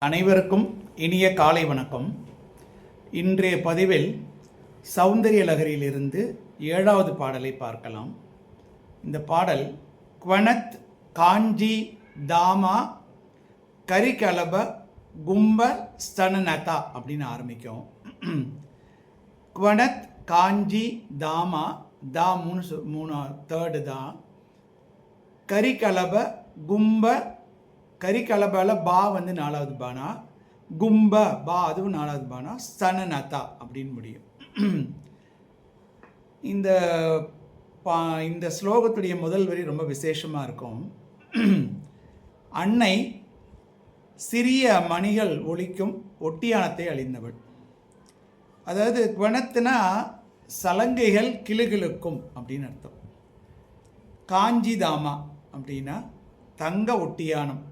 அனைவருக்கும் இனிய காலை வணக்கம். இன்றைய பதிவில் சௌந்தரிய லகரியிலிருந்து 7வது பாடலை பார்க்கலாம். இந்த பாடல் குவனத் காஞ்சி தாமா கரிகலப கும்ப ஸ்தனநதா அப்படின்னு ஆரம்பிக்கும். குவனத் காஞ்சி தாமா தா மூணு தேர்டு தான். கரிகலப கும்ப கரிகலபால பா வந்து 4வது பானா, கும்ப பா அதுவும் 4வது பானா, ஸ்தனநதா அப்படின்னு முடியும். இந்த ஸ்லோகத்துடைய முதல் வரி ரொம்ப விசேஷமாக இருக்கும். அன்னை சிறிய மணிகள் ஒலிக்கும் ஒட்டியானத்தை அழிந்தவள். அதாவது குவனத்துனா சலங்கைகள் கிளுகிளுக்கும் அப்படின்னு அர்த்தம். காஞ்சிதாமா அப்படின்னா தங்க ஒட்டியானம்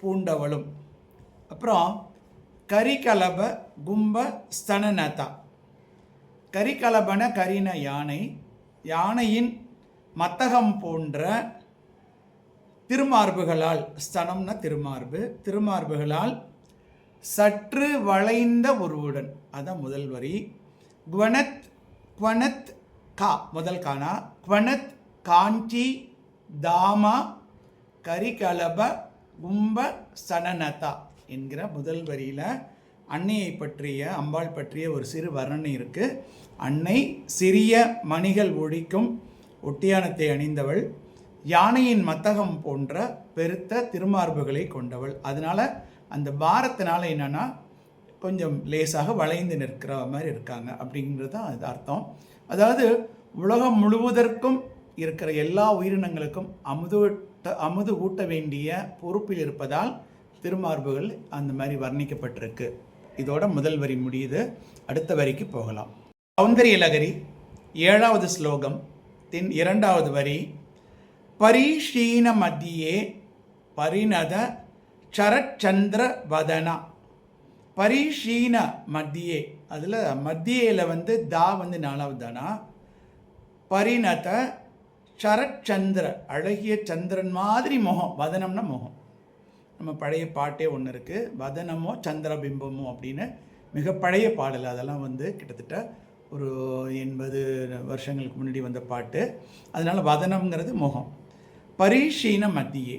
பூண்டவளும். அப்புறம் கரிகலப கும்ப ஸ்தனநதா. கரிகலபன கரின யானை, யானையின் மத்தகம் போன்ற திருமார்புகளால், ஸ்தனம்னா திருமார்பு, திருமார்புகளால் சற்று வளைந்த உருவுடன். அதான் முதல் வரி. குவனத் குவனத் கா முதல் கானா, குவனத் காஞ்சி தாமா கரிகலப கும்ப ஸ்தனநதா என்கிற முதல் வரியில் அன்னையை பற்றிய, அம்பாள் பற்றிய ஒரு சிறு வர்ணனை இருக்குது. அன்னை சிறிய மணிகள் ஒழிக்கும் ஒட்டியானத்தை அணிந்தவள், யானையின் மத்தகம் போன்ற பெருத்த திருமார்புகளை கொண்டவள். அதனால் அந்த பாரத்தினால என்னென்னா கொஞ்சம் லேசாக வளைந்து நிற்கிற மாதிரி இருக்காங்க அப்படிங்கிறது தான் அது அர்த்தம். அதாவது உலகம் முழுவதற்கும் இருக்கிற எல்லா உயிரினங்களுக்கும் அமுது ஊட்ட வேண்டிய பொறுப்பில் இருப்பதால் திருமார்புகள் அந்த மாதிரி வர்ணிக்கப்பட்டிருக்கு. இதோட முதல் வரி முடியுது. அடுத்த வரிக்கு போகலாம். சௌந்தரிய லகரி 7வது ஸ்லோகம் 2வது வரி. பரீஷீன மத்தியே பரிணத சரச்சந்திர வதனா. பரீஷீன மத்தியே, அதில் மத்தியில் வந்து தா வந்து 4வது தானா. பரிணத சரச்சந்திர அழகிய சந்திரன் மாதிரி முகம், வதனம்னா முகம். நம்ம பழைய பாட்டே ஒன்று இருக்குது, வதனமோ சந்திரபிம்பமோ அப்படின்னு, மிக பழைய பாடல். அதெல்லாம் வந்து கிட்டத்தட்ட ஒரு 80 வருஷங்களுக்கு முன்னாடி வந்த பாட்டு. அதனால் வதனம்ங்கிறது முகம். பரீஷீன மத்தியே,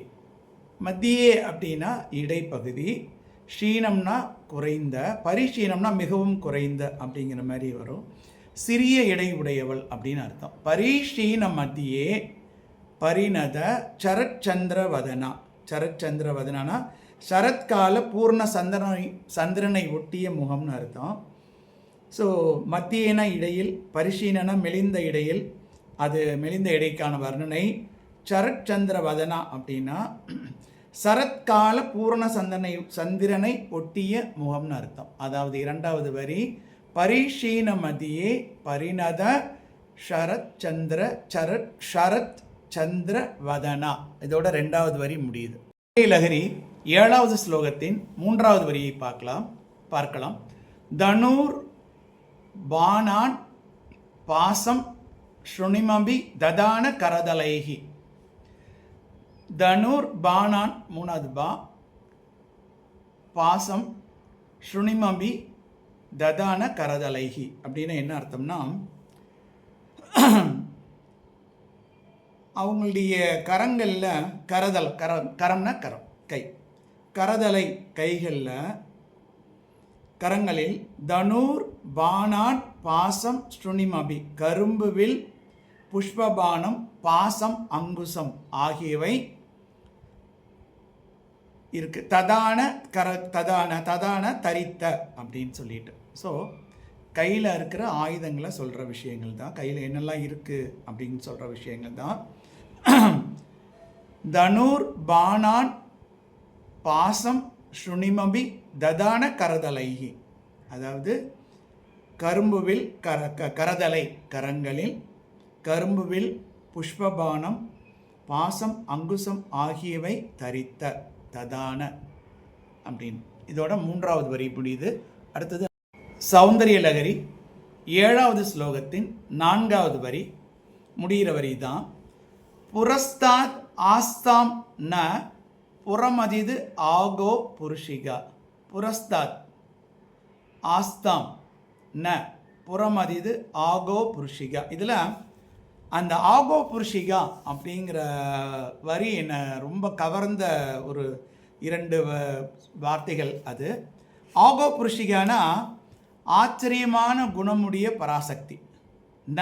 மத்தியே அப்படின்னா இடைப்பகுதி, ஷீனம்னா குறைந்த, பரிஷீனம்னா மிகவும் குறைந்த அப்படிங்கிற மாதிரி வரும். சிறிய எடை உடையவள் அப்படின்னு அர்த்தம். பரீஷீன மத்தியே பரிணத சரச்சந்திர வதனா. சரச்சந்திர வதனானா சரத்கால பூர்ண சந்திரனை ஒட்டிய முகம்னு அர்த்தம். ஸோ மத்தியேன இடையில், பரிஷீனனா மெலிந்த இடையில், அது மெலிந்த இடைக்கான வர்ணனை. சரச்சந்திர வதனா அப்படின்னா சரத்கால பூர்ண சந்திரனை ஒட்டிய முகம்னு அர்த்தம். அதாவது 2வது வரி பரிஷீன மதியே பரிணத ஷரத் சந்திர வதனா. இதோட 2வது வரி முடியுது. லகரி 7வது ஸ்லோகத்தின் 3வது வரியை பார்க்கலாம். தனூர் பானான் பாசம் ஸ்ருணிமபி ததான கரதலைகி. தனூர் பானான் 3வது பா, பாசம் ஸ்ருணிமபி ததான கரதலைகி அப்படின்னு என்ன அர்த்தம்னா, அவங்களுடைய கரங்களில் கரதல், கரம்னா கரம், கை, கரதலை கைகளில், கரங்களில் தனூர் பானான் பாசம் ஸ்ருணிமபி கரும்புவில் புஷ்பபானம் பாசம் அங்குசம் ஆகியவை இருக்கு. ததான தரித்த அப்படின்னு சொல்லிட்டு. ஸோ கையில் இருக்கிற ஆயுதங்களை சொல்கிற விஷயங்கள் தான், கையில் என்னெல்லாம் இருக்குது அப்படின்னு சொல்கிற விஷயங்கள் தான். தனூர் பானான் பாசம் ஸ்ருணிமபி ததான கரதலைகி. அதாவது கரும்புவில் கரதலை கரங்களில், கரும்புவில் புஷ்பபானம் பாசம் அங்குசம் ஆகியவை தரித்த ததான அப்படின்னு. இதோட 3வது வரி முடியுது. அடுத்தது சௌந்தரிய லகரி 7வது ஸ்லோகத்தின் 4வது வரி முடிகிற வரி தான். புரஸ்தாத் ஆஸ்தாம் ந புறமதிது ஆகோ புருஷிகா. புரஸ்தாத் ஆஸ்தாம் ந புறமதிது ஆகோ புருஷிகா. இதில் அந்த ஆகோ புருஷிகா அப்படிங்கிற வரி என்னை ரொம்ப கவர்ந்த ஒரு 2 வார்த்தைகள். அது ஆகோ புருஷிகானா ஆச்சரியமான குணமுடைய பராசக்தி. ந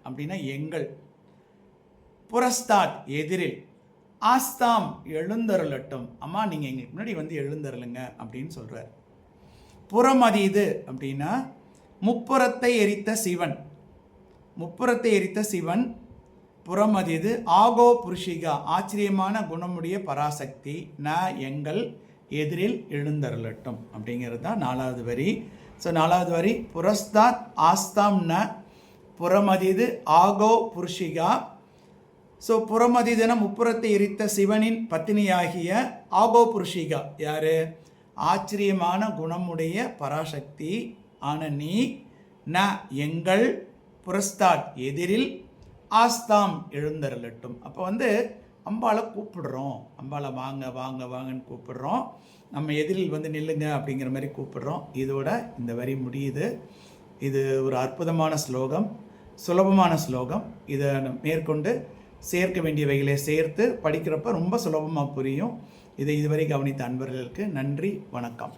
அப்படின்னா எங்கள், புரஸ்தாத் எதிரில், ஆஸ்தாம் எழுந்தருளட்டும், அம்மா நீங்கள் எங்களுக்கு முன்னாடி வந்து எழுந்தருளுங்க அப்படின்னு சொல்கிறார். புறமதிது அப்படின்னா முப்புறத்தை எரித்த சிவன், முப்புறத்தை எரித்த சிவன். புறமதிது ஆகோ புருஷிகா ஆச்சரியமான குணமுடைய பராசக்தி. ந எங்கள் எதிரில் எழுந்தருளட்டும் அப்படிங்கிறது தான் 4வது வரி. ஸோ 4வது வரி புரஸ்தாத் ஆஸ்தாம் ந புறமதிது ஆகோ புருஷிகா. ஸோ புறமதிதுன முப்புறத்தை எரித்த சிவனின் பத்தினியாகிய ஆகோ புருஷிகா யார்? ஆச்சரியமான குணமுடைய பராசக்தி ஆன நீ, ந எங்கள், புரஸ்தாத் எதிரில், ஆஸ்தாம் எழுந்தருளட்டும். அப்போ வந்து அம்பாளை கூப்பிடுறோம், அம்பாளை வாங்க வாங்க வாங்கன்னு கூப்பிடுறோம், நம்ம எதிரில் வந்து நில்லுங்க அப்படிங்கிற மாதிரி கூப்பிடுறோம். இதோட இந்த வரி முடியுது. இது ஒரு அற்புதமான ஸ்லோகம், சுலபமான ஸ்லோகம். இதை மேற்கொண்டு சேர்க்க வேண்டியவைகளை சேர்த்து படிக்கிறப்ப ரொம்ப சுலபமாக புரியும். இதை இதுவரை கவனித்த அன்பர்களுக்கு நன்றி, வணக்கம்.